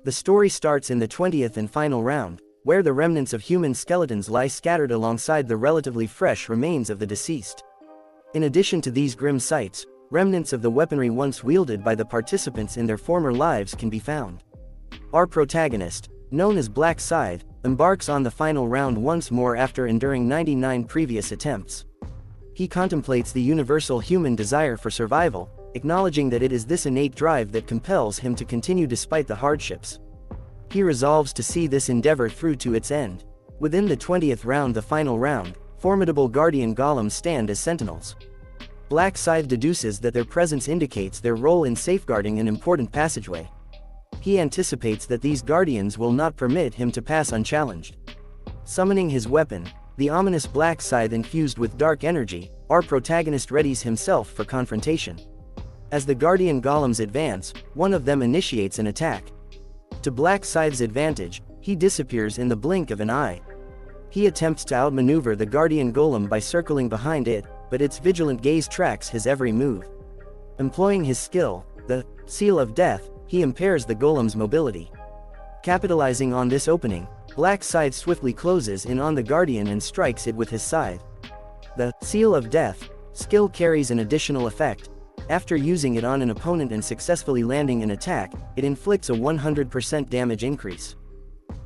The story starts in the 20th and final round, where the remnants of human skeletons lie scattered alongside the relatively fresh remains of the deceased. In addition to these grim sights, remnants of the weaponry once wielded by the participants in their former lives can be found. Our protagonist, known as Black Scythe, embarks on the final round once more after enduring 99 previous attempts. He contemplates the universal human desire for survival, acknowledging that it is this innate drive that compels him to continue despite the hardships. He resolves to see this endeavor through to its end. Within the 20th round, the final round, formidable guardian golems stand as sentinels. Black Scythe deduces that their presence indicates their role in safeguarding an important passageway. He anticipates that these guardians will not permit him to pass unchallenged. Summoning his weapon, the ominous Black Scythe infused with dark energy, our protagonist readies himself for confrontation. As the guardian golems advance, one of them initiates an attack. To Black Scythe's advantage, he disappears in the blink of an eye. He attempts to outmaneuver the guardian golem by circling behind it, but its vigilant gaze tracks his every move. Employing his skill, the Seal of Death, he impairs the golem's mobility. Capitalizing on this opening, Black Scythe swiftly closes in on the guardian and strikes it with his scythe. The Seal of Death skill carries an additional effect. After using it on an opponent and successfully landing an attack, it inflicts a 100% damage increase.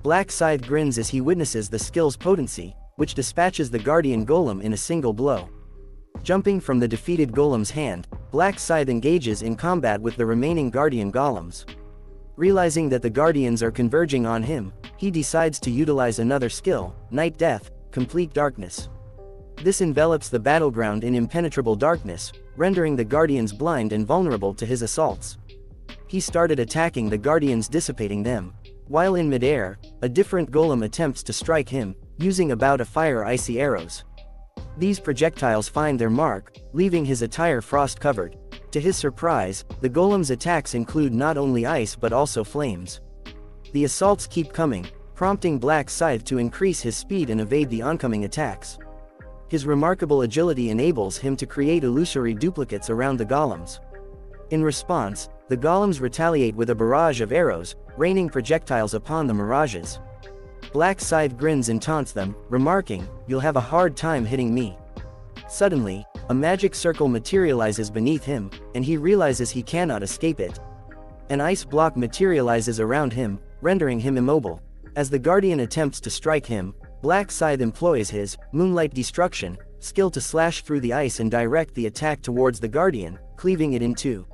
Black Scythe grins as he witnesses the skill's potency, which dispatches the guardian golem in a single blow. Jumping from the defeated golem's hand, Black Scythe engages in combat with the remaining guardian golems. Realizing that the guardians are converging on him, he decides to utilize another skill, Night Death, Complete Darkness. This envelops the battleground in impenetrable darkness, rendering the guardians blind and vulnerable to his assaults. He started attacking the guardians, dissipating them. While in midair, a different golem attempts to strike him, using a bout of fire icy arrows. These projectiles find their mark, leaving his attire frost-covered. To his surprise, the golem's attacks include not only ice but also flames. The assaults keep coming, prompting Black Scythe to increase his speed and evade the oncoming attacks. His remarkable agility enables him to create illusory duplicates around the golems. In response, the golems retaliate with a barrage of arrows, raining projectiles upon the mirages. Black Scythe grins and taunts them, remarking, "You'll have a hard time hitting me." Suddenly, a magic circle materializes beneath him, and he realizes he cannot escape it. An ice block materializes around him, rendering him immobile. As the guardian attempts to strike him, Black Scythe employs his Moonlight Destruction skill to slash through the ice and direct the attack towards the guardian, cleaving it in two.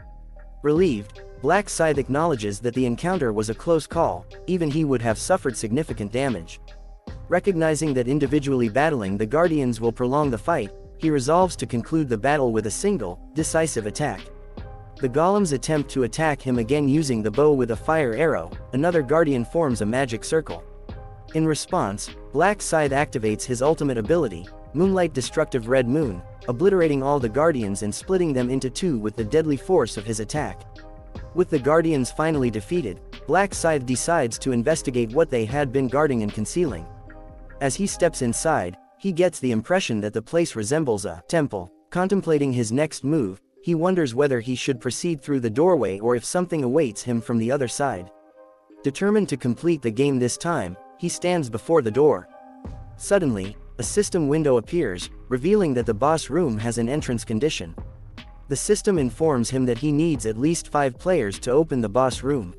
Relieved, Black Scythe acknowledges that the encounter was a close call, even he would have suffered significant damage. Recognizing that individually battling the guardians will prolong the fight, he resolves to conclude the battle with a single, decisive attack. The golems attempt to attack him again using the bow with a fire arrow. Another guardian forms a magic circle. In response, Black Scythe activates his ultimate ability, Moonlight Destructive Red Moon, obliterating all the guardians and splitting them into two with the deadly force of his attack. With the guardians finally defeated, Black Scythe decides to investigate what they had been guarding and concealing. As he steps inside, he gets the impression that the place resembles a temple. Contemplating his next move, he wonders whether he should proceed through the doorway or if something awaits him from the other side. Determined to complete the game this time, he stands before the door. Suddenly, a system window appears, revealing that the boss room has an entrance condition. The system informs him that he needs at least 5 players to open the boss room.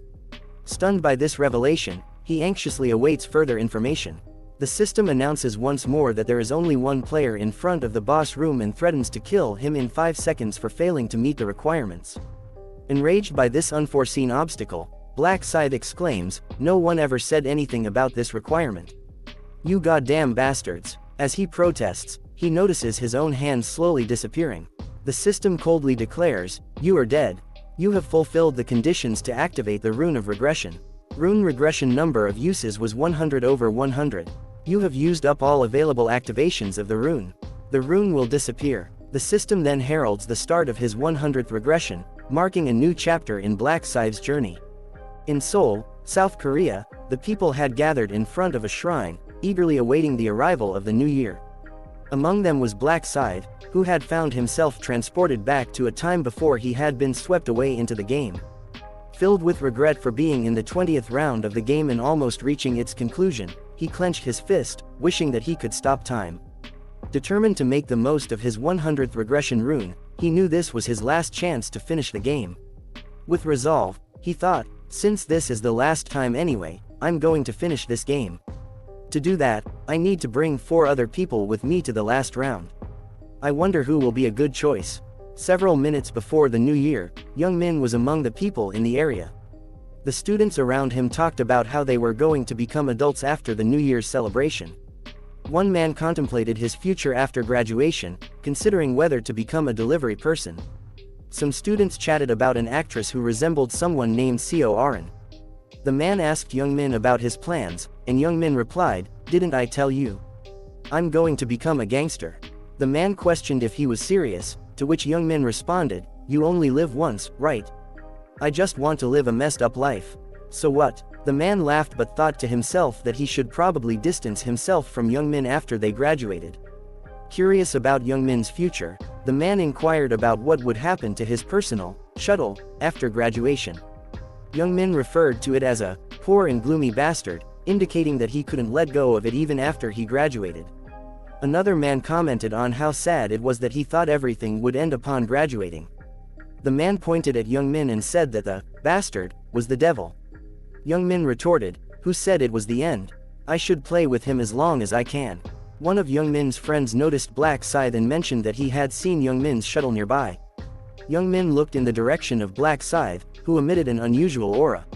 Stunned by this revelation, he anxiously awaits further information. The system announces once more that there is only 1 player in front of the boss room and threatens to kill him in 5 seconds for failing to meet the requirements. Enraged by this unforeseen obstacle, Black Scythe exclaims, "No one ever said anything about this requirement. You goddamn bastards." As he protests, he notices his own hand slowly disappearing. The system coldly declares, "You are dead. You have fulfilled the conditions to activate the Rune of Regression. Rune regression number of uses was 100/100. You have used up all available activations of the rune. The rune will disappear." The system then heralds the start of his 100th regression, marking a new chapter in Black Scythe's journey. In Seoul, South Korea, the people had gathered in front of a shrine, eagerly awaiting the arrival of the new year. Among them was Black Scythe, who had found himself transported back to a time before he had been swept away into the game. Filled with regret for being in the 20th round of the game and almost reaching its conclusion, he clenched his fist, wishing that he could stop time. Determined to make the most of his 100th regression rune, he knew this was his last chance to finish the game. With resolve, he thought, since this is the last time anyway, I'm going to finish this game. To do that, I need to bring 4 other people with me to the last round. I wonder who will be a good choice. Several minutes before the new year, Young Min was among the people in the area. The students around him talked about how they were going to become adults after the New Year's celebration. One man contemplated his future after graduation, considering whether to become a delivery person. Some students chatted about an actress who resembled someone named Seo Arin. The man asked Young Min about his plans, and Young Min replied, "Didn't I tell you? I'm going to become a gangster." The man questioned if he was serious, to which Young Min responded, "You only live once, right? I just want to live a messed up life. So what?" The man laughed but thought to himself that he should probably distance himself from Young Min after they graduated. Curious about Young Min's future, the man inquired about what would happen to his personal shuttle after graduation. Young Min referred to it as a poor and gloomy bastard, indicating that he couldn't let go of it even after he graduated. Another man commented on how sad it was that he thought everything would end upon graduating. The man pointed at Young Min and said that the bastard was the devil. Young Min retorted, "Who said it was the end? I should play with him as long as I can." One of Young Min's friends noticed Black Scythe and mentioned that he had seen Young Min's shuttle nearby. Young Min looked in the direction of Black Scythe, who emitted an unusual aura.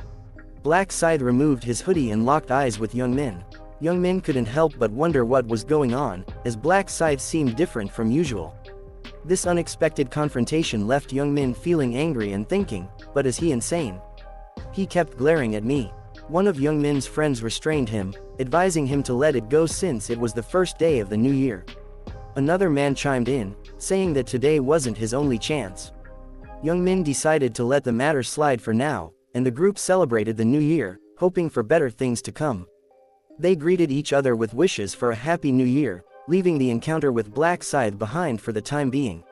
Black Scythe removed his hoodie and locked eyes with Young Min. Young Min couldn't help but wonder what was going on, as Black Scythe seemed different from usual. This unexpected confrontation left Young Min feeling angry and thinking, "But is he insane? He kept glaring at me." One of Young Min's friends restrained him, advising him to let it go since it was the first day of the new year. Another man chimed in, saying that today wasn't his only chance. Young Min decided to let the matter slide for now, and the group celebrated the new year, hoping for better things to come. They greeted each other with wishes for a happy new year, leaving the encounter with Black Scythe behind for the time being.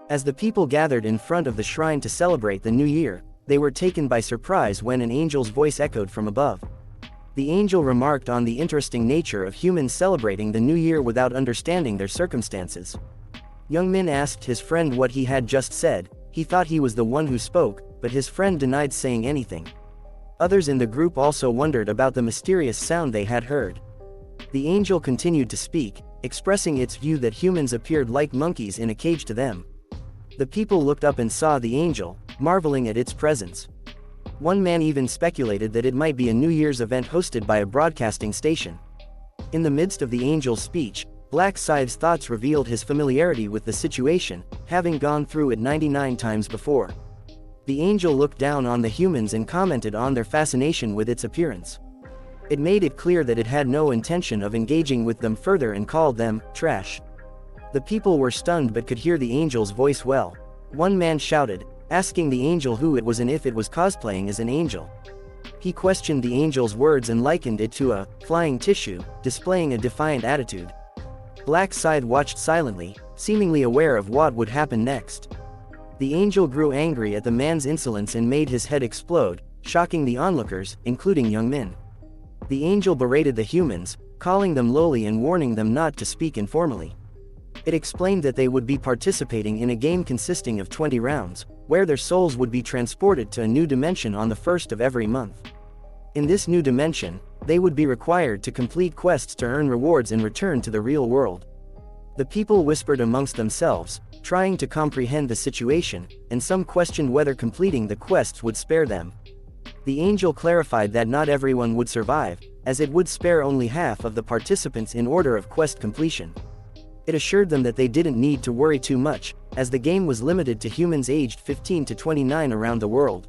As the people gathered in front of the shrine to celebrate the new year, they were taken by surprise when an angel's voice echoed from above. The angel remarked on the interesting nature of humans celebrating the new year without understanding their circumstances. Young Min asked his friend what he had just said. He thought he was the one who spoke, but his friend denied saying anything. Others in the group also wondered about the mysterious sound they had heard. The angel continued to speak, expressing its view that humans appeared like monkeys in a cage to them. The people looked up and saw the angel, marveling at its presence. One man even speculated that it might be a New Year's event hosted by a broadcasting station. In the midst of the angel's speech, Black Scythe's thoughts revealed his familiarity with the situation, having gone through it 99 times before. The angel looked down on the humans and commented on their fascination with its appearance. It made it clear that it had no intention of engaging with them further and called them trash. The people were stunned but could hear the angel's voice well. One man shouted, asking the angel who it was and if it was cosplaying as an angel. He questioned the angel's words and likened it to a flying tissue, displaying a defiant attitude. Black Scythe watched silently, seemingly aware of what would happen next. The angel grew angry at the man's insolence and made his head explode, shocking the onlookers, including Young Min. The angel berated the humans, calling them lowly and warning them not to speak informally. It explained that they would be participating in a game consisting of 20 rounds, where their souls would be transported to a new dimension on the first of every month. In this new dimension, they would be required to complete quests to earn rewards and return to the real world. The people whispered amongst themselves, trying to comprehend the situation, and some questioned whether completing the quests would spare them. The angel clarified that not everyone would survive, as it would spare only half of the participants in order of quest completion. It assured them that they didn't need to worry too much, as the game was limited to humans aged 15 to 29 around the world.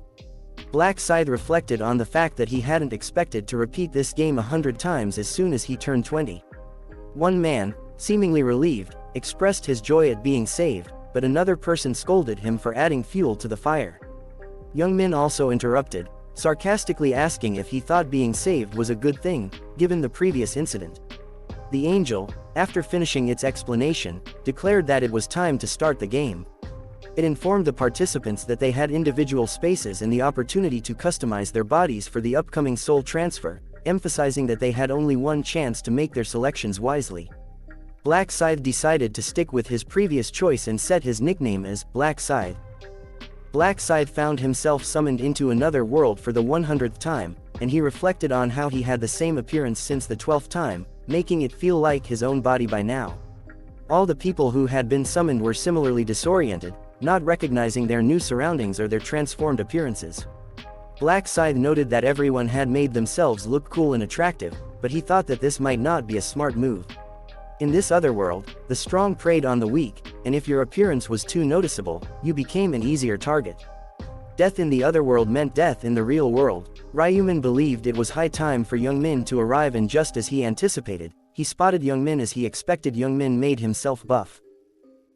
Black Scythe reflected on the fact that he hadn't expected to repeat this game 100 times as soon as he turned 20. One man, seemingly relieved, expressed his joy at being saved, but another person scolded him for adding fuel to the fire. Young Min also interrupted, sarcastically asking if he thought being saved was a good thing, given the previous incident. The angel, after finishing its explanation, declared that it was time to start the game. It informed the participants that they had individual spaces and the opportunity to customize their bodies for the upcoming soul transfer, emphasizing that they had only one chance to make their selections wisely. Black Scythe decided to stick with his previous choice and set his nickname as Black Scythe. Black Scythe found himself summoned into another world for the 100th time, and he reflected on how he had the same appearance since the 12th time, making it feel like his own body by now. All the people who had been summoned were similarly disoriented, not recognizing their new surroundings or their transformed appearances. Black Scythe noted that everyone had made themselves look cool and attractive, but he thought that this might not be a smart move. In this other world, the strong preyed on the weak, and if your appearance was too noticeable, you became an easier target. Death in the other world meant death in the real world. Ryuman believed it was high time for Young Min to arrive, and just as he anticipated, he spotted Young Min as he expected. Young Min made himself buff.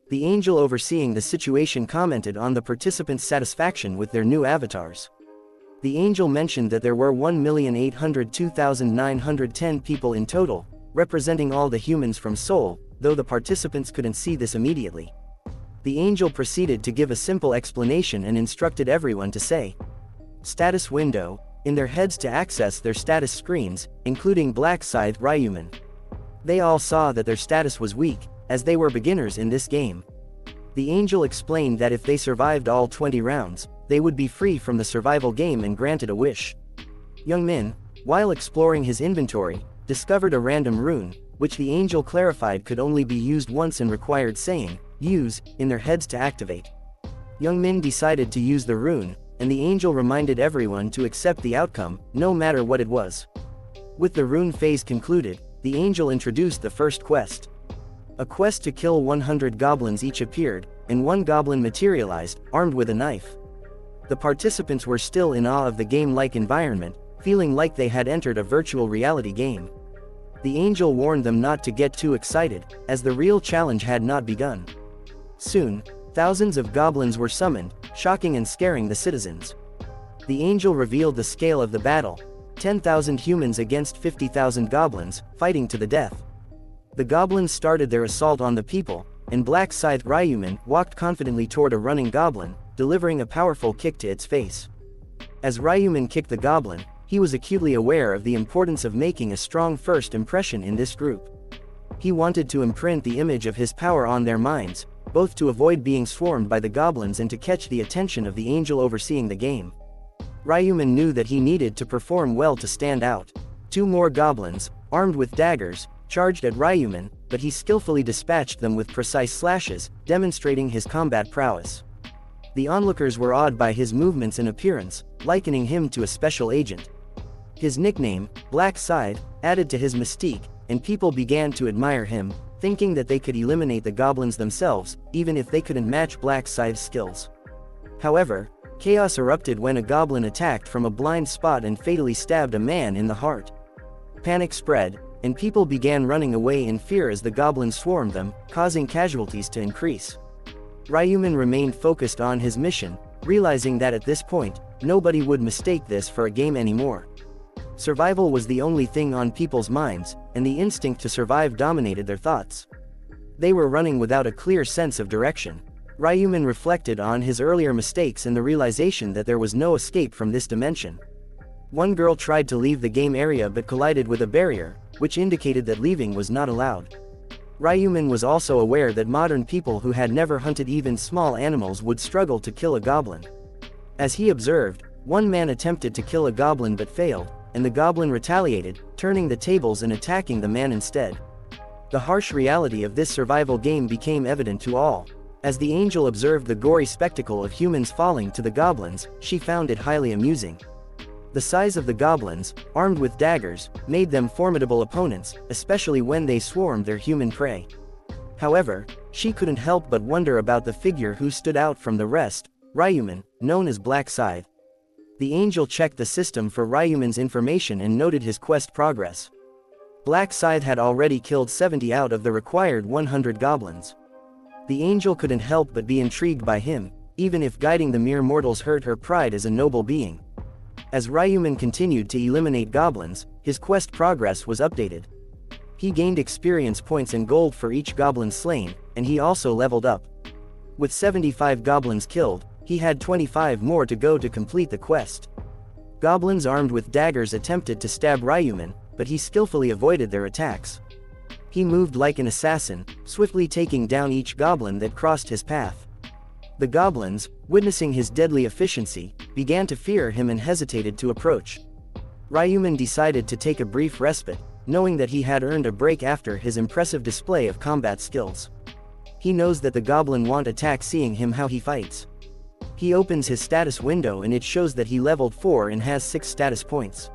The angel overseeing the situation commented on the participants' satisfaction with their new avatars. The angel mentioned that there were 1,802,910 people in total, representing all the humans from Seoul, though the participants couldn't see this immediately. The angel proceeded to give a simple explanation and instructed everyone to say status window in their heads to access their status screens, including Black Scythe Ryuman. They all saw that their status was weak, as they were beginners in this game. The angel explained that if they survived all 20 rounds, they would be free from the survival game and granted a wish. Young Min, while exploring his inventory, discovered a random rune, which the angel clarified could only be used once and required saying, "use," in their heads to activate. Young Min decided to use the rune, and the angel reminded everyone to accept the outcome, no matter what it was. With the rune phase concluded, the angel introduced the first quest. A quest to kill 100 goblins each appeared, and one goblin materialized, armed with a knife. The participants were still in awe of the game-like environment, feeling like they had entered a virtual reality game. The angel warned them not to get too excited, as the real challenge had not begun. Soon, thousands of goblins were summoned, shocking and scaring the citizens. The angel revealed the scale of the battle: 10,000 humans against 50,000 goblins, fighting to the death. The goblins started their assault on the people, and Black Scythe Ryuman walked confidently toward a running goblin, delivering a powerful kick to its face. As Ryuman kicked the goblin, he was acutely aware of the importance of making a strong first impression in this group. He wanted to imprint the image of his power on their minds, both to avoid being swarmed by the goblins and to catch the attention of the angel overseeing the game. Ryuman knew that he needed to perform well to stand out. 2 more goblins, armed with daggers, charged at Ryuman, but he skillfully dispatched them with precise slashes, demonstrating his combat prowess. The onlookers were awed by his movements and appearance, likening him to a special agent. His nickname, Black Scythe, added to his mystique, and people began to admire him, thinking that they could eliminate the goblins themselves, even if they couldn't match Black Scythe's skills. However, chaos erupted when a goblin attacked from a blind spot and fatally stabbed a man in the heart. Panic spread, and people began running away in fear as the goblins swarmed them, causing casualties to increase. Ryuman remained focused on his mission, realizing that at this point, nobody would mistake this for a game anymore. Survival was the only thing on people's minds, and the instinct to survive dominated their thoughts. They were running without a clear sense of direction. Ryuman reflected on his earlier mistakes and the realization that there was no escape from this dimension. One girl tried to leave the game area but collided with a barrier, which indicated that leaving was not allowed. Ryuman was also aware that modern people who had never hunted even small animals would struggle to kill a goblin. As he observed, one man attempted to kill a goblin but failed, and the goblin retaliated, turning the tables and attacking the man instead. The harsh reality of this survival game became evident to all. As the angel observed the gory spectacle of humans falling to the goblins, she found it highly amusing. The size of the goblins, armed with daggers, made them formidable opponents, especially when they swarmed their human prey. However, she couldn't help but wonder about the figure who stood out from the rest, Ryuman, known as Black Scythe. The angel checked the system for Ryuman's information and noted his quest progress. Black Scythe had already killed 70 out of the required 100 goblins. The angel couldn't help but be intrigued by him, even if guiding the mere mortals hurt her pride as a noble being. As Ryuman continued to eliminate goblins, his quest progress was updated. He gained experience points and gold for each goblin slain, and he also leveled up. With 75 goblins killed, he had 25 more to go to complete the quest. Goblins armed with daggers attempted to stab Ryuman, but he skillfully avoided their attacks. He moved like an assassin, swiftly taking down each goblin that crossed his path. The goblins, witnessing his deadly efficiency, began to fear him and hesitated to approach. Ryuman decided to take a brief respite, knowing that he had earned a break after his impressive display of combat skills. He knows that the goblin won't attack seeing him how he fights. He opens his status window and it shows that he leveled 4 and has 6 status points.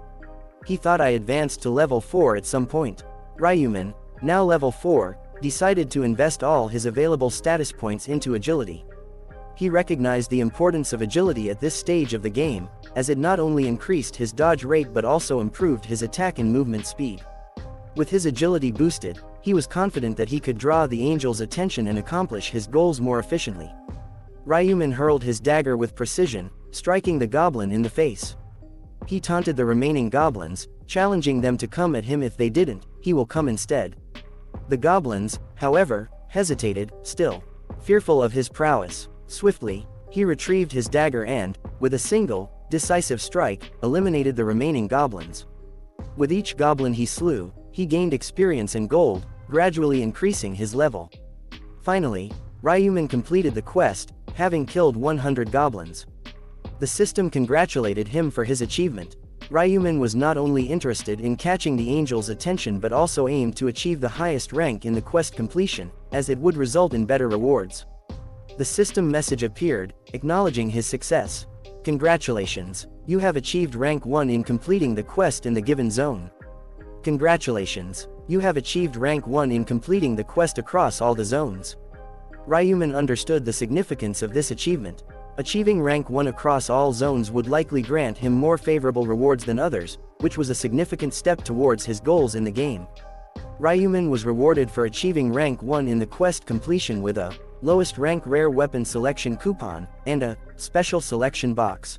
He thought I advanced to level 4 at some point. Ryuman, now level 4, decided to invest all his available status points into agility. He recognized the importance of agility at this stage of the game, as it not only increased his dodge rate but also improved his attack and movement speed. With his agility boosted, he was confident that he could draw the angel's attention and accomplish his goals more efficiently. Ryuman hurled his dagger with precision, striking the goblin in the face. He taunted the remaining goblins, challenging them to come at him if they didn't, he will come instead. The goblins, however, hesitated, still fearful of his prowess. Swiftly, he retrieved his dagger and, with a single, decisive strike, eliminated the remaining goblins. With each goblin he slew, he gained experience and gold, gradually increasing his level. Finally, Ryuman completed the quest, having killed 100 goblins. The system congratulated him for his achievement. Ryuman was not only interested in catching the angel's attention but also aimed to achieve the highest rank in the quest completion, as it would result in better rewards. The system message appeared, acknowledging his success. Congratulations, you have achieved rank 1 in completing the quest in the given zone. Congratulations, you have achieved rank 1 in completing the quest across all the zones. Ryuman understood the significance of this achievement. Achieving rank 1 across all zones would likely grant him more favorable rewards than others, which was a significant step towards his goals in the game. Ryuman was rewarded for achieving rank 1 in the quest completion with a lowest rank rare weapon selection coupon, and a special selection box.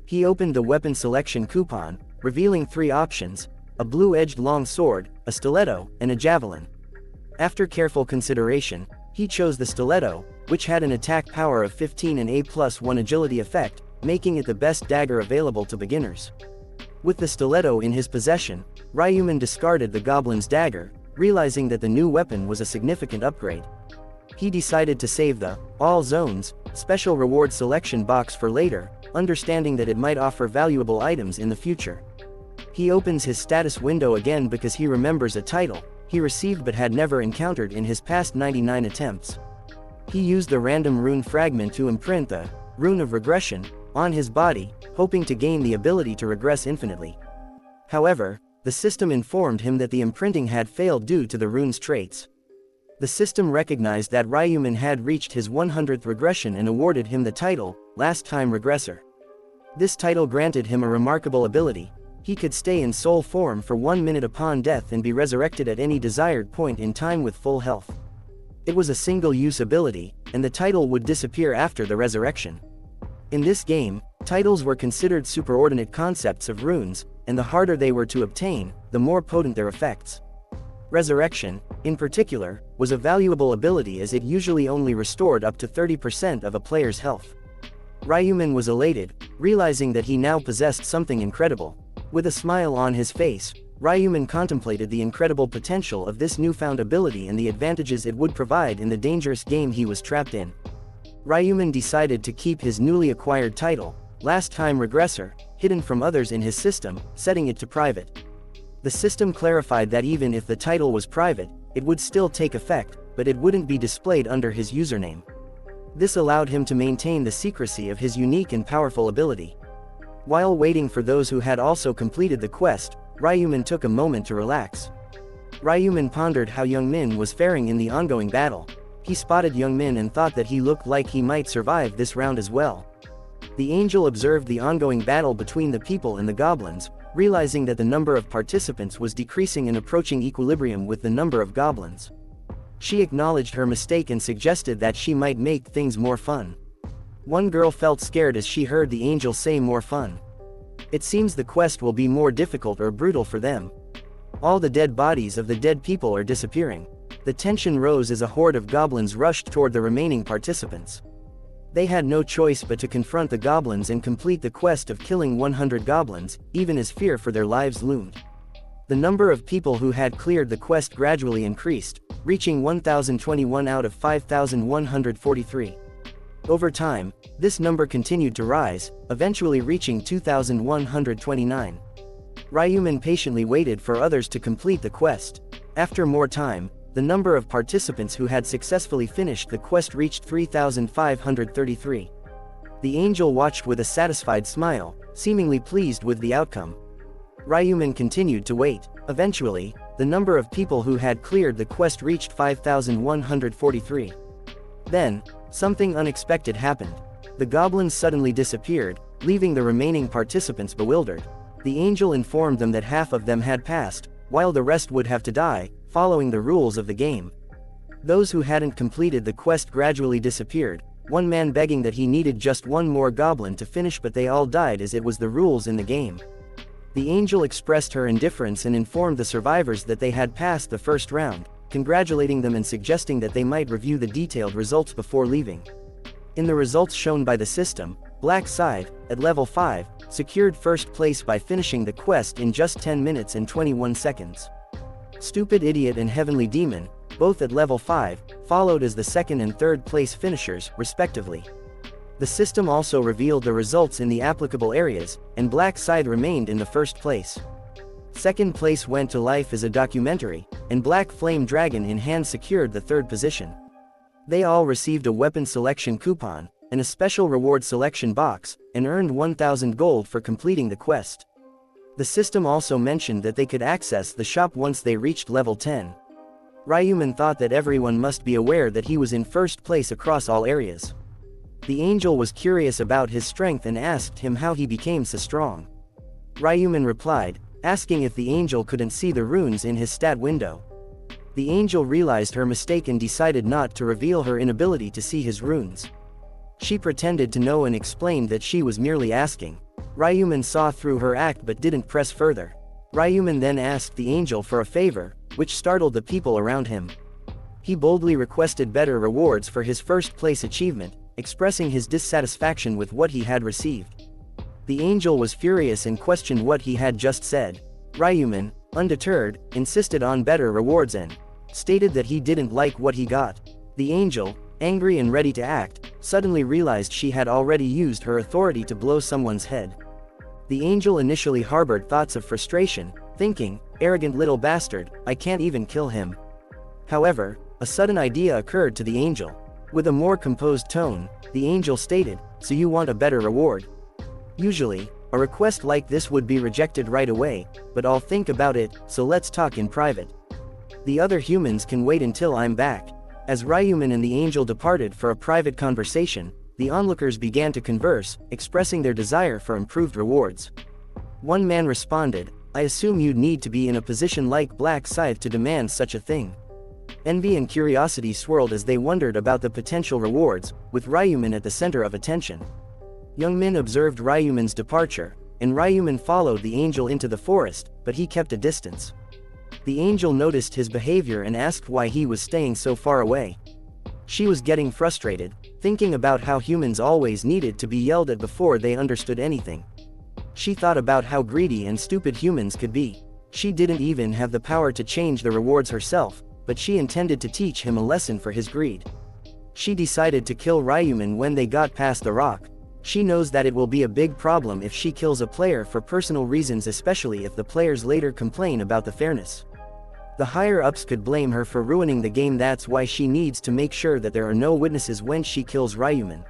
He opened the weapon selection coupon, revealing 3 options: a blue-edged long sword, a stiletto, and a javelin. After careful consideration, he chose the stiletto, which had an attack power of 15 and a+1 agility effect, making it the best dagger available to beginners. With the stiletto in his possession, Ryuman discarded the goblin's dagger, realizing that the new weapon was a significant upgrade. He decided to save the all zones special reward selection box for later, understanding that it might offer valuable items in the future. He opens his status window again because he remembers a title he received but had never encountered in his past 99 attempts. He used the random rune fragment to imprint the rune of regression on his body, hoping to gain the ability to regress infinitely. However, the system informed him that the imprinting had failed due to the rune's traits. The system recognized that Ryuman had reached his 100th regression and awarded him the title, Last Time Regressor. This title granted him a remarkable ability. He could stay in soul form for 1 minute upon death and be resurrected at any desired point in time with full health. It was a single-use ability, and the title would disappear after the resurrection. In this game, titles were considered superordinate concepts of runes, and the harder they were to obtain, the more potent their effects. Resurrection, in particular, was a valuable ability as it usually only restored up to 30% of a player's health. Ryuman was elated, realizing that he now possessed something incredible. With a smile on his face, Ryuman contemplated the incredible potential of this newfound ability and the advantages it would provide in the dangerous game he was trapped in. Ryuman decided to keep his newly acquired title, Last Time Regressor, hidden from others in his system, setting it to private. The system clarified that even if the title was private, it would still take effect, but it wouldn't be displayed under his username. This allowed him to maintain the secrecy of his unique and powerful ability. While waiting for those who had also completed the quest, Ryuman took a moment to relax. Ryuman pondered how Young Min was faring in the ongoing battle. He spotted Young Min and thought that he looked like he might survive this round as well. The angel observed the ongoing battle between the people and the goblins, realizing that the number of participants was decreasing and approaching equilibrium with the number of goblins. She acknowledged her mistake and suggested that she might make things more fun. One girl felt scared as she heard the angel say more fun. It seems the quest will be more difficult or brutal for them. All the dead bodies of the dead people are disappearing. The tension rose as a horde of goblins rushed toward the remaining participants. They had no choice but to confront the goblins and complete the quest of killing 100 goblins, even as fear for their lives loomed. The number of people who had cleared the quest gradually increased, reaching 1,021 out of 5,143. Over time, this number continued to rise, eventually reaching 2,129. Ryuman patiently waited for others to complete the quest. After more time, the number of participants who had successfully finished the quest reached 3,533. The angel watched with a satisfied smile, seemingly pleased with the outcome. Ryuman continued to wait. Eventually, the number of people who had cleared the quest reached 5,143. Then, something unexpected happened. The goblins suddenly disappeared, leaving the remaining participants bewildered. The angel informed them that half of them had passed, while the rest would have to die, following the rules of the game. Those who hadn't completed the quest gradually disappeared, one man begging that he needed just one more goblin to finish, but they all died as it was the rules in the game. The angel expressed her indifference and informed the survivors that they had passed the first round, congratulating them and suggesting that they might review the detailed results before leaving. In the results shown by the system, Black Scythe, at level 5, secured first place by finishing the quest in just 10 minutes and 21 seconds. Stupid Idiot and Heavenly Demon, both at level 5, followed as the second and third place finishers, respectively. The system also revealed the results in the applicable areas, and Black Scythe remained in the first place. Second place went to Life as a Documentary, and Black Flame Dragon in Hand secured the third position. They all received a weapon selection coupon, and a special reward selection box, and earned 1,000 gold for completing the quest. The system also mentioned that they could access the shop once they reached level 10. Ryuman thought that everyone must be aware that he was in first place across all areas. The angel was curious about his strength and asked him how he became so strong. Ryuman replied, asking if the angel couldn't see the runes in his stat window. The angel realized her mistake and decided not to reveal her inability to see his runes. She pretended to know and explained that she was merely asking. Ryuman saw through her act but didn't press further. Ryuman then asked the angel for a favor, which startled the people around him. He boldly requested better rewards for his first place achievement, expressing his dissatisfaction with what he had received. The angel was furious and questioned what he had just said. Ryuman, undeterred, insisted on better rewards and stated that he didn't like what he got. The angel, angry and ready to act, suddenly realized she had already used her authority to blow someone's head. The angel initially harbored thoughts of frustration, thinking, arrogant little bastard, I can't even kill him. However, a sudden idea occurred to the angel. With a more composed tone, the angel stated, so you want a better reward? Usually, a request like this would be rejected right away, but I'll think about it, so let's talk in private. The other humans can wait until I'm back. As Ryuman and the angel departed for a private conversation, the onlookers began to converse, expressing their desire for improved rewards. One man responded, I assume you'd need to be in a position like Black Scythe to demand such a thing. Envy and curiosity swirled as they wondered about the potential rewards, with Ryuman at the center of attention. Youngmin observed Ryuman's departure, and Ryuman followed the angel into the forest, but he kept a distance. The angel noticed his behavior and asked why he was staying so far away. She was getting frustrated, thinking about how humans always needed to be yelled at before they understood anything. She thought about how greedy and stupid humans could be. She didn't even have the power to change the rewards herself, but she intended to teach him a lesson for his greed. She decided to kill Ryuman when they got past the rock. She knows that it will be a big problem if she kills a player for personal reasons, especially if the players later complain about the fairness. The higher-ups could blame her for ruining the game. That's why she needs to make sure that there are no witnesses when she kills Ryuman.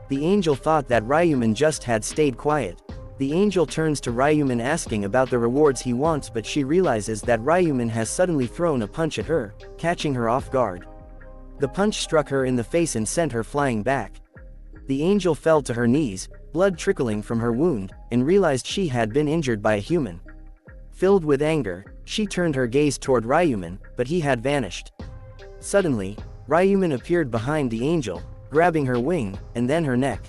The angel thought that Ryuman just had stayed quiet. The angel turns to Ryuman asking about the rewards he wants, but she realizes that Ryuman has suddenly thrown a punch at her, catching her off guard. The punch struck her in the face and sent her flying back. The angel fell to her knees, blood trickling from her wound, and realized she had been injured by a human. Filled with anger, she turned her gaze toward Ryuman, but he had vanished. Suddenly, Ryuman appeared behind the angel, grabbing her wing, and then her neck.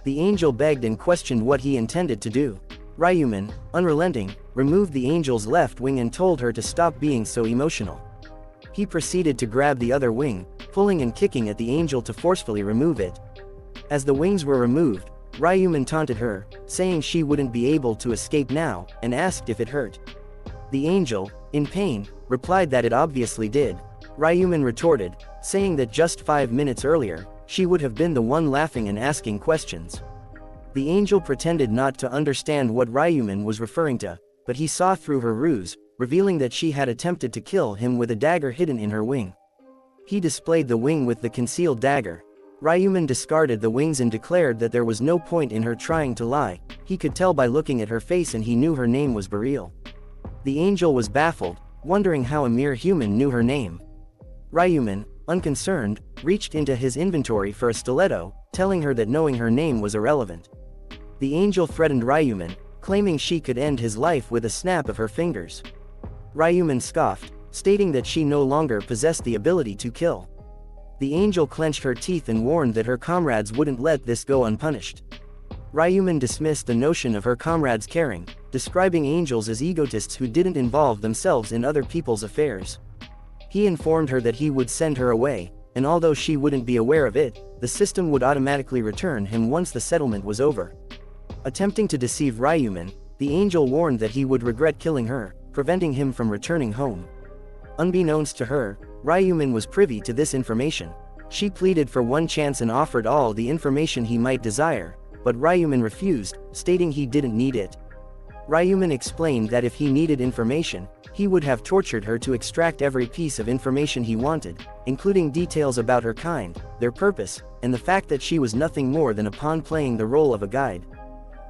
The angel begged and questioned what he intended to do. Ryuman, unrelenting, removed the angel's left wing and told her to stop being so emotional. He proceeded to grab the other wing, pulling and kicking at the angel to forcefully remove it. As the wings were removed, Ryuman taunted her, saying she wouldn't be able to escape now, and asked if it hurt. The angel, in pain, replied that it obviously did. Ryuman retorted, saying that just 5 minutes earlier, she would have been the one laughing and asking questions. The angel pretended not to understand what Ryuman was referring to, but he saw through her ruse, revealing that she had attempted to kill him with a dagger hidden in her wing. He displayed the wing with the concealed dagger. Ryuman discarded the wings and declared that there was no point in her trying to lie. He could tell by looking at her face, and he knew her name was Beryl. The angel was baffled, wondering how a mere human knew her name. Ryuman, unconcerned, reached into his inventory for a stiletto, telling her that knowing her name was irrelevant. The angel threatened Ryuman, claiming she could end his life with a snap of her fingers. Ryuman scoffed, stating that she no longer possessed the ability to kill. The angel clenched her teeth and warned that her comrades wouldn't let this go unpunished. Ryuman dismissed the notion of her comrades caring, describing angels as egotists who didn't involve themselves in other people's affairs. He informed her that he would send her away, and although she wouldn't be aware of it, the system would automatically return him once the settlement was over. Attempting to deceive Ryuman, the angel warned that he would regret killing her, preventing him from returning home. Unbeknownst to her, Ryuman was privy to this information. She pleaded for one chance and offered all the information he might desire, but Ryuman refused, stating he didn't need it. Ryuman explained that if he needed information, he would have tortured her to extract every piece of information he wanted, including details about her kind, their purpose, and the fact that she was nothing more than a pawn playing the role of a guide.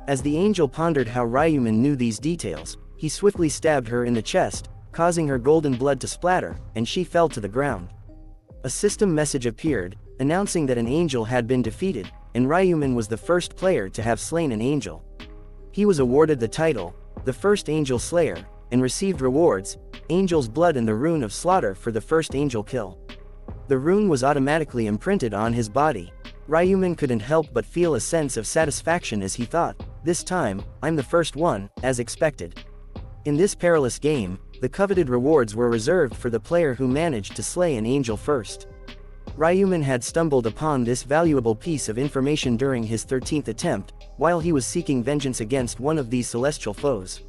As the angel pondered how Ryuman knew these details, he swiftly stabbed her in the chest, causing her golden blood to splatter, and she fell to the ground. A system message appeared, announcing that an angel had been defeated, and Ryuman was the first player to have slain an angel. He was awarded the title, the first angel slayer, and received rewards, angel's blood and the rune of slaughter for the first angel kill. The rune was automatically imprinted on his body. Ryuman couldn't help but feel a sense of satisfaction as he thought, "This time, I'm the first one," as expected. In this perilous game, the coveted rewards were reserved for the player who managed to slay an angel first. Ryuman had stumbled upon this valuable piece of information during his 13th attempt, while he was seeking vengeance against one of these celestial foes.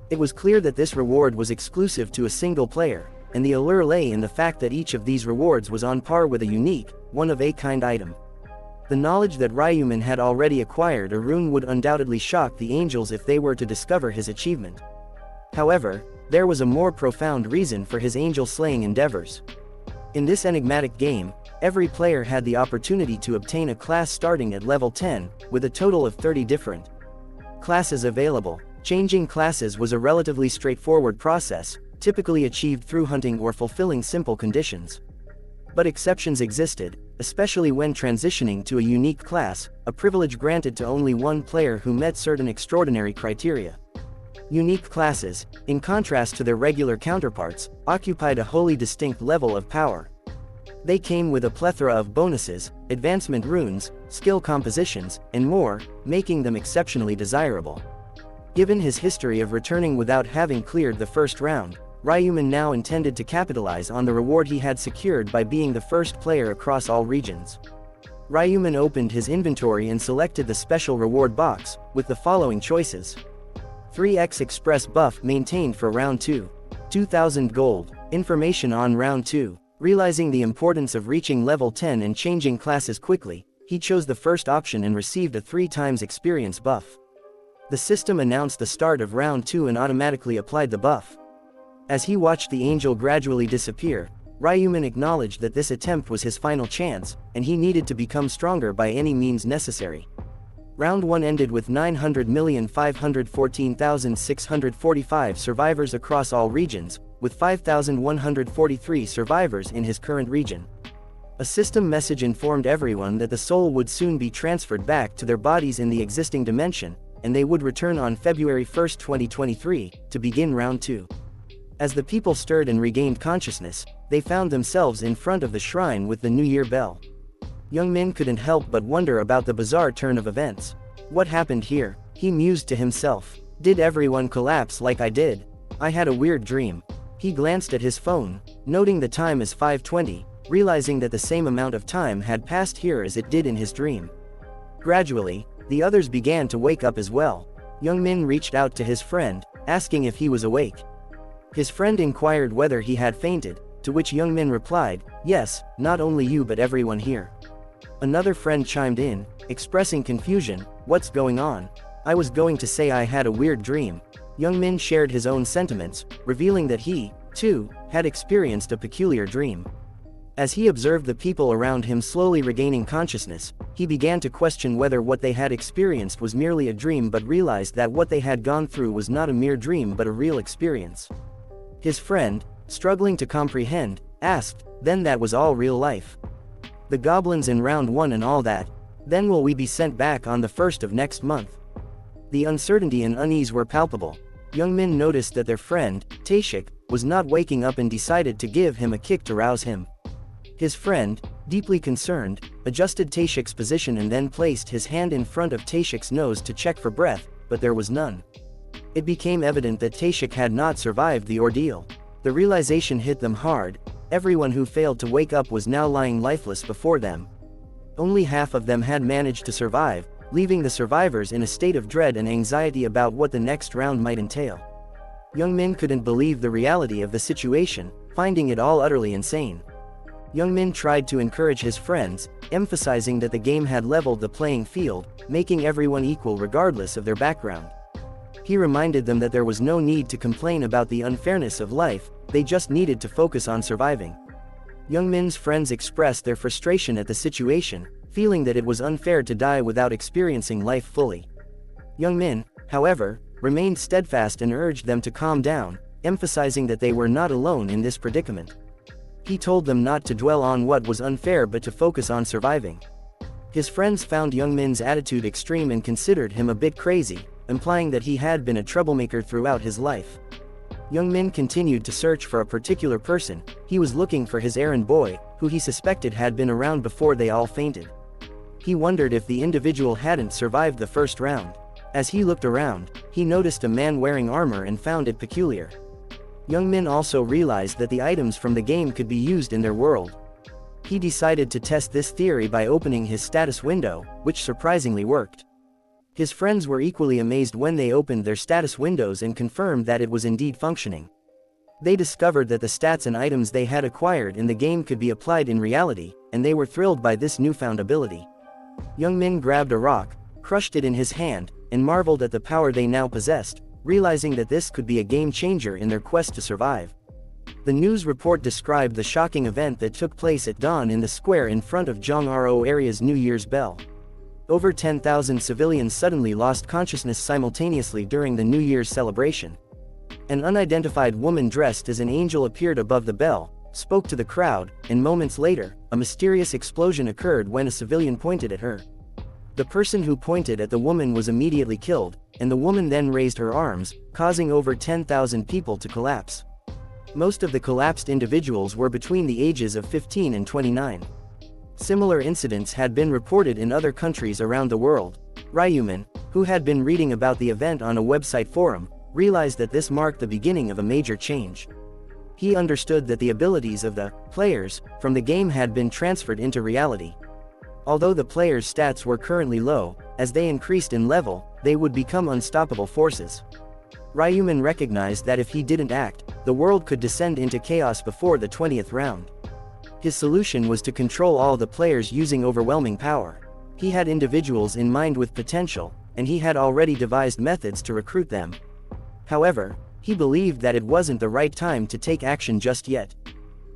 It was clear that this reward was exclusive to a single player, and the allure lay in the fact that each of these rewards was on par with a unique, one-of-a-kind item. The knowledge that Ryuman had already acquired a rune would undoubtedly shock the angels if they were to discover his achievement. However, there was a more profound reason for his angel-slaying endeavors. In this enigmatic game, every player had the opportunity to obtain a class starting at level 10, with a total of 30 different classes available. Changing classes was a relatively straightforward process, typically achieved through hunting or fulfilling simple conditions. But exceptions existed, especially when transitioning to a unique class, a privilege granted to only one player who met certain extraordinary criteria. Unique classes, in contrast to their regular counterparts, occupied a wholly distinct level of power. They came with a plethora of bonuses, advancement runes, skill compositions, and more, making them exceptionally desirable. Given his history of returning without having cleared the first round, Ryuman now intended to capitalize on the reward he had secured by being the first player across all regions. Ryuman opened his inventory and selected the special reward box, with the following choices. 3x Express buff maintained for round 2. 2000 gold. Information on round 2. Realizing the importance of reaching level 10 and changing classes quickly, he chose the first option and received a 3 times experience buff. The system announced the start of round 2 and automatically applied the buff. As he watched the angel gradually disappear, Ryuman acknowledged that this attempt was his final chance, and he needed to become stronger by any means necessary. Round 1 ended with 900,514,645 survivors across all regions, with 5,143 survivors in his current region. A system message informed everyone that the soul would soon be transferred back to their bodies in the existing dimension, and they would return on February 1, 2023, to begin round 2. As the people stirred and regained consciousness, they found themselves in front of the shrine with the New Year bell. Young Min couldn't help but wonder about the bizarre turn of events. What happened here? He mused to himself. Did everyone collapse like I did? I had a weird dream. He glanced at his phone, noting the time as 5:20, realizing that the same amount of time had passed here as it did in his dream. Gradually, the others began to wake up as well. Youngmin reached out to his friend, asking if he was awake. His friend inquired whether he had fainted, to which Youngmin replied, "Yes, not only you but everyone here." Another friend chimed in, expressing confusion, "What's going on? I was going to say I had a weird dream." Youngmin shared his own sentiments, revealing that he, too, had experienced a peculiar dream. As he observed the people around him slowly regaining consciousness, he began to question whether what they had experienced was merely a dream, but realized that what they had gone through was not a mere dream but a real experience. His friend, struggling to comprehend, asked, "Then that was all real life? The goblins in round 1 and all that? Then will we be sent back on the 1st of next month?" The uncertainty and unease were palpable. Youngmin noticed that their friend, Taeshik, was not waking up and decided to give him a kick to rouse him. His friend, deeply concerned, adjusted Taeshik's position and then placed his hand in front of Taeshik's nose to check for breath, but there was none. It became evident that Taeshik had not survived the ordeal. The realization hit them hard. Everyone who failed to wake up was now lying lifeless before them. Only half of them had managed to survive, leaving the survivors in a state of dread and anxiety about what the next round might entail. Youngmin couldn't believe the reality of the situation, finding it all utterly insane. Youngmin tried to encourage his friends, emphasizing that the game had leveled the playing field, making everyone equal regardless of their background. He reminded them that there was no need to complain about the unfairness of life, they just needed to focus on surviving. Youngmin's friends expressed their frustration at the situation, feeling that it was unfair to die without experiencing life fully. Youngmin, however, remained steadfast and urged them to calm down, emphasizing that they were not alone in this predicament. He told them not to dwell on what was unfair but to focus on surviving. His friends found Youngmin's attitude extreme and considered him a bit crazy, implying that he had been a troublemaker throughout his life. Youngmin continued to search for a particular person. He was looking for his errand boy, who he suspected had been around before they all fainted. He wondered if the individual hadn't survived the first round. As he looked around, he noticed a man wearing armor and found it peculiar. Youngmin also realized that the items from the game could be used in their world. He decided to test this theory by opening his status window, which surprisingly worked. His friends were equally amazed when they opened their status windows and confirmed that it was indeed functioning. They discovered that the stats and items they had acquired in the game could be applied in reality, and they were thrilled by this newfound ability. Youngmin grabbed a rock, crushed it in his hand, and marveled at the power they now possessed, realizing that this could be a game changer in their quest to survive. The news report described the shocking event that took place at dawn in the square in front of Jongro area's New Year's bell. Over 10,000 civilians suddenly lost consciousness simultaneously during the New Year's celebration. An unidentified woman dressed as an angel appeared above the bell, spoke to the crowd, and moments later, a mysterious explosion occurred when a civilian pointed at her. The person who pointed at the woman was immediately killed, and the woman then raised her arms, causing over 10,000 people to collapse. Most of the collapsed individuals were between the ages of 15 and 29. Similar incidents had been reported in other countries around the world. Ryuman, who had been reading about the event on a website forum, realized that this marked the beginning of a major change. He understood that the abilities of the players from the game had been transferred into reality. Although the players' stats were currently low, as they increased in level, they would become unstoppable forces. Ryuman recognized that if he didn't act, the world could descend into chaos before the 20th round. His solution was to control all the players using overwhelming power. He had individuals in mind with potential, and he had already devised methods to recruit them. However, he believed that it wasn't the right time to take action just yet.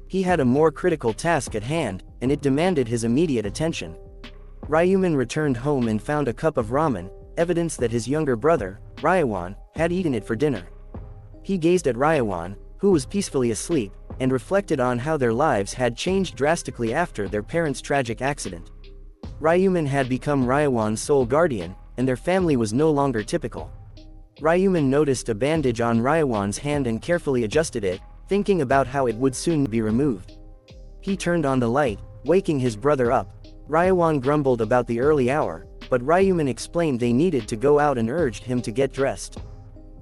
He had a more critical task at hand, and it demanded his immediate attention. Ryuman returned home and found a cup of ramen, evidence that his younger brother, Ryawan, had eaten it for dinner. He gazed at Ryawan, who was peacefully asleep, and reflected on how their lives had changed drastically after their parents' tragic accident. Ryuman had become Ryawan's sole guardian, and their family was no longer typical. Ryuman noticed a bandage on Ryawan's hand and carefully adjusted it, thinking about how it would soon be removed. He turned on the light, waking his brother up. Ryawan grumbled about the early hour, but Ryuman explained they needed to go out and urged him to get dressed.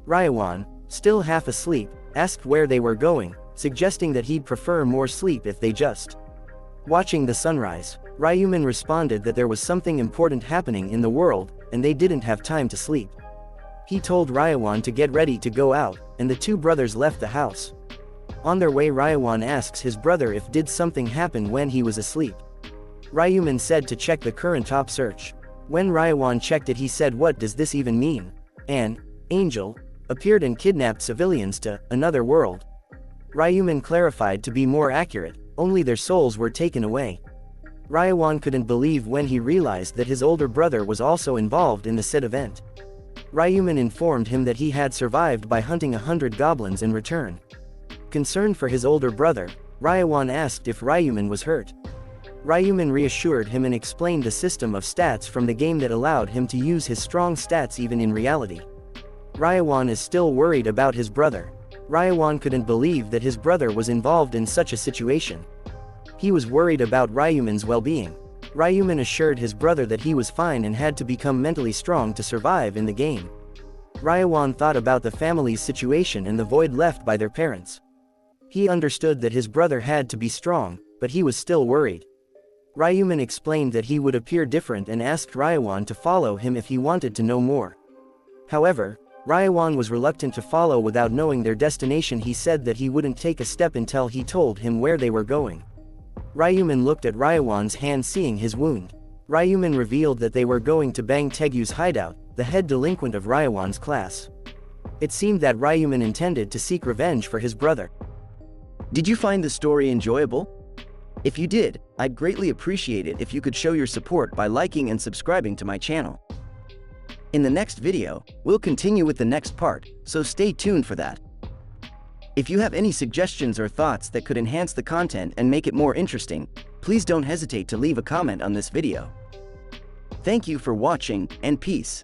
Ryawan, still half asleep, asked where they were going, suggesting that he'd prefer more sleep if they just watching the sunrise. Ryuman responded that there was something important happening in the world, and they didn't have time to sleep. He told Ryawan to get ready to go out, and the two brothers left the house. On their way, Ryawan asks his brother if did something happen when he was asleep. Ryuman said to check the current top search. When Ryawan checked it, he said, "What does this even mean?" An angel appeared and kidnapped civilians to another world. Ryuman clarified to be more accurate, only their souls were taken away. Ryawan couldn't believe when he realized that his older brother was also involved in the said event. Ryuman informed him that he had survived by hunting 100 goblins in return. Concerned for his older brother, Ryawan asked if Ryuman was hurt. Ryuman reassured him and explained the system of stats from the game that allowed him to use his strong stats even in reality. Ryawan is still worried about his brother. Ryawan couldn't believe that his brother was involved in such a situation. He was worried about Ryuman's well-being. Ryuman assured his brother that he was fine and had to become mentally strong to survive in the game. Ryawan thought about the family's situation and the void left by their parents. He understood that his brother had to be strong, but he was still worried. Ryuman explained that he would appear different and asked Ryawan to follow him if he wanted to know more. However, Ryawan was reluctant to follow without knowing their destination. He said that he wouldn't take a step until he told him where they were going. Ryuman looked at Ryawan's hand, seeing his wound. Ryuman revealed that they were going to Bang Taegyu's hideout, the head delinquent of Ryawan's class. It seemed that Ryuman intended to seek revenge for his brother. Did you find the story enjoyable? If you did, I'd greatly appreciate it if you could show your support by liking and subscribing to my channel. In the next video, we'll continue with the next part, so stay tuned for that. If you have any suggestions or thoughts that could enhance the content and make it more interesting, please don't hesitate to leave a comment on this video. Thank you for watching, and peace.